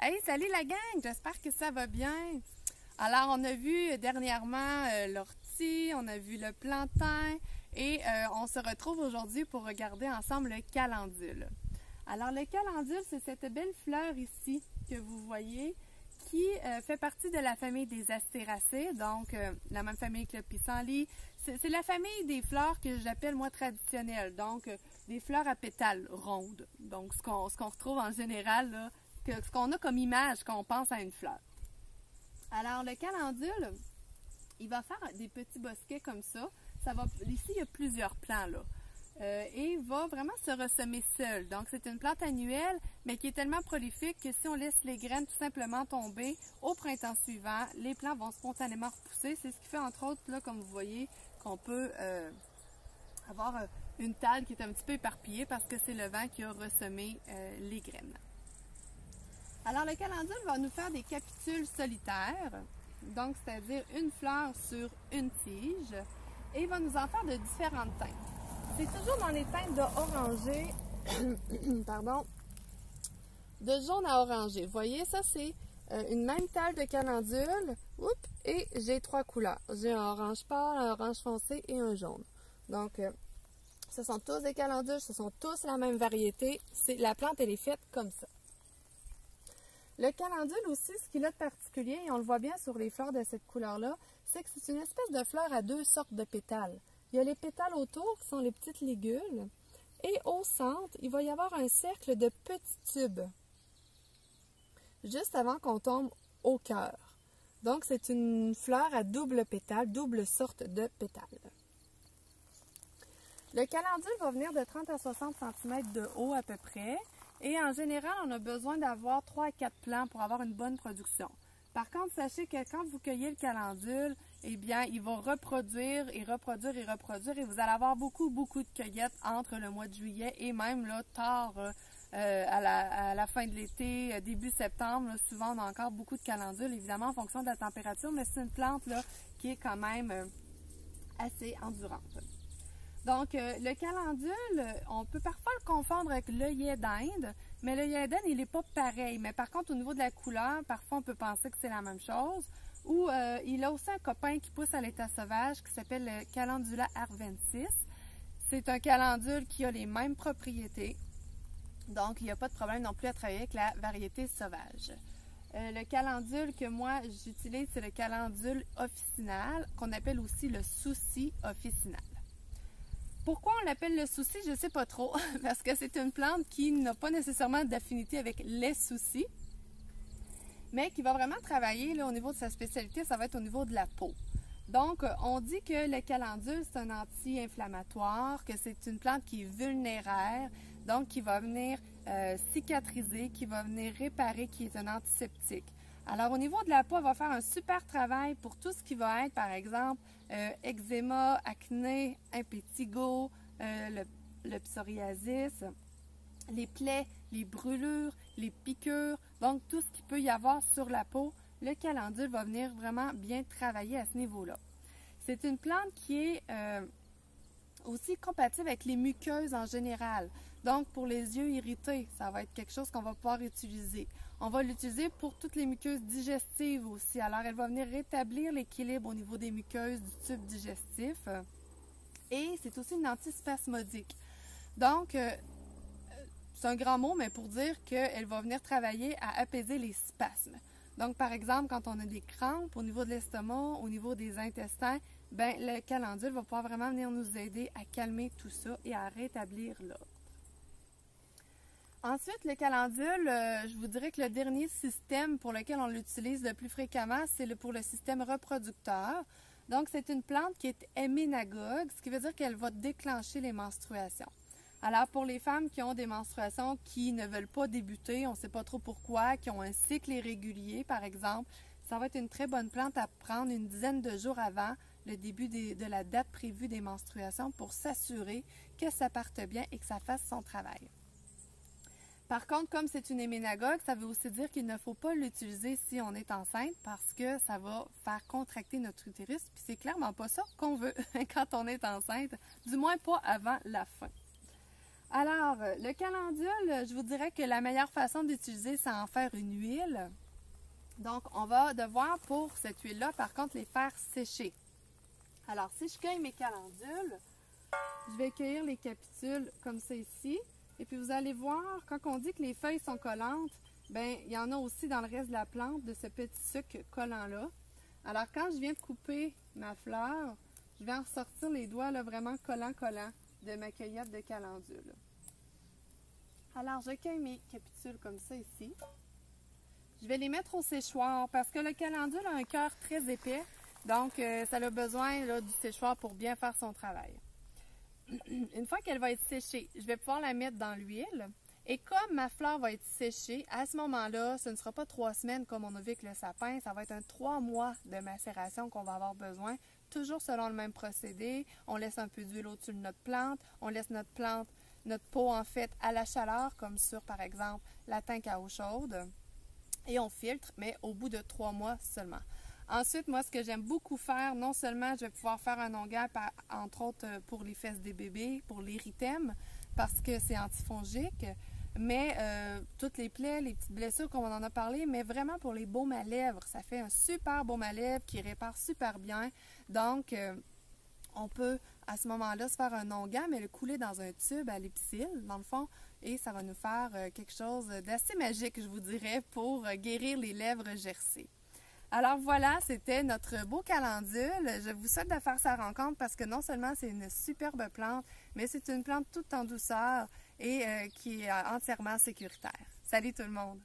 Hey, salut la gang! J'espère que ça va bien. Alors, on a vu dernièrement l'ortie, on a vu le plantain et on se retrouve aujourd'hui pour regarder ensemble le calendule. Alors, le calendule, c'est cette belle fleur ici que vous voyez qui fait partie de la famille des astéracées, donc la même famille que le pissenlit. C'est la famille des fleurs que j'appelle moi traditionnelles, donc des fleurs à pétales rondes. Donc, ce qu'on retrouve en général là, ce qu'on a comme image quand on pense à une fleur. Alors, le calendule, il va faire des petits bosquets comme ça. Ici, il y a plusieurs plants, là. Et il va vraiment se ressemer seul. Donc, c'est une plante annuelle, mais qui est tellement prolifique que si on laisse les graines tout simplement tomber, au printemps suivant, les plants vont spontanément repousser. C'est ce qui fait, entre autres, là, comme vous voyez, qu'on peut avoir une table qui est un petit peu éparpillée parce que c'est le vent qui a ressemé les graines. Alors, le calendule va nous faire des capitules solitaires, donc c'est-à-dire une fleur sur une tige, et il va nous en faire de différentes teintes. C'est toujours dans les teintes de orangé, pardon, de jaune à orangé. Vous voyez, ça c'est une même taille de calendule, et j'ai trois couleurs. J'ai un orange pâle, un orange foncé et un jaune. Donc, ce sont tous des calendules, ce sont tous la même variété. La plante, elle est faite comme ça. Le calendule aussi, ce qu'il a de particulier, et on le voit bien sur les fleurs de cette couleur-là, c'est que c'est une espèce de fleur à deux sortes de pétales. Il y a les pétales autour, qui sont les petites ligules, et au centre, il va y avoir un cercle de petits tubes, juste avant qu'on tombe au cœur. Donc, c'est une fleur à double pétale, double sorte de pétales. Le calendule va venir de 30 à 60 cm de haut à peu près. Et en général, on a besoin d'avoir 3 à 4 plants pour avoir une bonne production. Par contre, sachez que quand vous cueillez le calendule, eh bien, il va reproduire et reproduire et reproduire et vous allez avoir beaucoup de cueillettes entre le mois de juillet et même là, tard à la fin de l'été, début septembre. Là, souvent, on a encore beaucoup de calendules, évidemment, en fonction de la température, mais c'est une plante là, qui est quand même assez endurante. Donc, le calendule, on peut parfois le confondre avec l'œillet d'Inde, mais l'œillet d'Inde, il n'est pas pareil. Mais par contre, au niveau de la couleur, parfois, on peut penser que c'est la même chose. Ou il a aussi un copain qui pousse à l'état sauvage qui s'appelle le Calendula arvensis. C'est un calendule qui a les mêmes propriétés. Donc, il n'y a pas de problème non plus à travailler avec la variété sauvage. Le calendule que moi, j'utilise, c'est le calendule officinal, qu'on appelle aussi le souci officinal. Pourquoi on l'appelle le souci, je ne sais pas trop, parce que c'est une plante qui n'a pas nécessairement d'affinité avec les soucis, mais qui va vraiment travailler là, au niveau de sa spécialité, ça va être au niveau de la peau. Donc, on dit que le calendule, c'est un anti-inflammatoire, que c'est une plante qui est vulnéraire, donc qui va venir cicatriser, qui va venir réparer, qui est un antiseptique. Alors, au niveau de la peau, elle va faire un super travail pour tout ce qui va être, par exemple, eczéma, acné, impétigo, le psoriasis, les plaies, les brûlures, les piqûres, donc tout ce qui peut y avoir sur la peau, le calendule va venir vraiment bien travailler à ce niveau-là. C'est une plante qui est aussi compatible avec les muqueuses en général. Donc, pour les yeux irrités, ça va être quelque chose qu'on va pouvoir utiliser. On va l'utiliser pour toutes les muqueuses digestives aussi. Alors, elle va venir rétablir l'équilibre au niveau des muqueuses du tube digestif. Et c'est aussi une antispasmodique. Donc, c'est un grand mot, mais pour dire qu'elle va venir travailler à apaiser les spasmes. Donc, par exemple, quand on a des crampes au niveau de l'estomac, au niveau des intestins, ben, le calendule va pouvoir vraiment venir nous aider à calmer tout ça et à rétablir l'ordre. Ensuite, le calendule, je vous dirais que le dernier système pour lequel on l'utilise le plus fréquemment, c'est pour le système reproducteur. Donc, c'est une plante qui est héménagogue, ce qui veut dire qu'elle va déclencher les menstruations. Alors, pour les femmes qui ont des menstruations qui ne veulent pas débuter, on ne sait pas trop pourquoi, qui ont un cycle irrégulier, par exemple, ça va être une très bonne plante à prendre une dizaine de jours avant le début de la date prévue des menstruations pour s'assurer que ça parte bien et que ça fasse son travail. Par contre, comme c'est une héménagogue, ça veut aussi dire qu'il ne faut pas l'utiliser si on est enceinte parce que ça va faire contracter notre utérus, puis c'est clairement pas ça qu'on veut quand on est enceinte, du moins pas avant la fin. Alors, le calendule, je vous dirais que la meilleure façon d'utiliser, c'est en faire une huile. Donc, on va devoir, pour cette huile-là, par contre, les faire sécher. Alors, si je cueille mes calendules, je vais cueillir les capitules comme ça ici. Et puis, vous allez voir, quand on dit que les feuilles sont collantes, bien, il y en a aussi dans le reste de la plante de ce petit sucre collant-là. Alors, quand je viens de couper ma fleur, je vais en ressortir les doigts là, vraiment collants de ma cueillette de calendule. Alors, je cueille mes capitules comme ça ici. Je vais les mettre au séchoir parce que le calendule a un cœur très épais. Donc, ça a besoin là, du séchoir pour bien faire son travail. Une fois qu'elle va être séchée, je vais pouvoir la mettre dans l'huile. Et comme ma fleur va être séchée, à ce moment-là, ce ne sera pas 3 semaines comme on a vu avec le sapin, ça va être un 3 mois de macération qu'on va avoir besoin, toujours selon le même procédé. On laisse un peu d'huile au-dessus de notre plante, on laisse notre peau en fait à la chaleur, comme sur par exemple la tank à eau chaude, et on filtre, mais au bout de 3 mois seulement. Ensuite, moi, ce que j'aime beaucoup faire, non seulement je vais pouvoir faire un onguent, entre autres pour les fesses des bébés, pour l'érythème, parce que c'est antifongique, mais toutes les plaies, les petites blessures comme on en a parlé, mais vraiment pour les baumes à lèvres. Ça fait un super baume à lèvres qui répare super bien. Donc, on peut à ce moment-là se faire un onguent, mais le couler dans un tube à l'épicile, dans le fond, et ça va nous faire quelque chose d'assez magique, je vous dirais, pour guérir les lèvres gercées. Alors voilà, c'était notre beau calendule. Je vous souhaite de faire sa rencontre parce que non seulement c'est une superbe plante, mais c'est une plante toute en douceur et qui est entièrement sécuritaire. Salut tout le monde!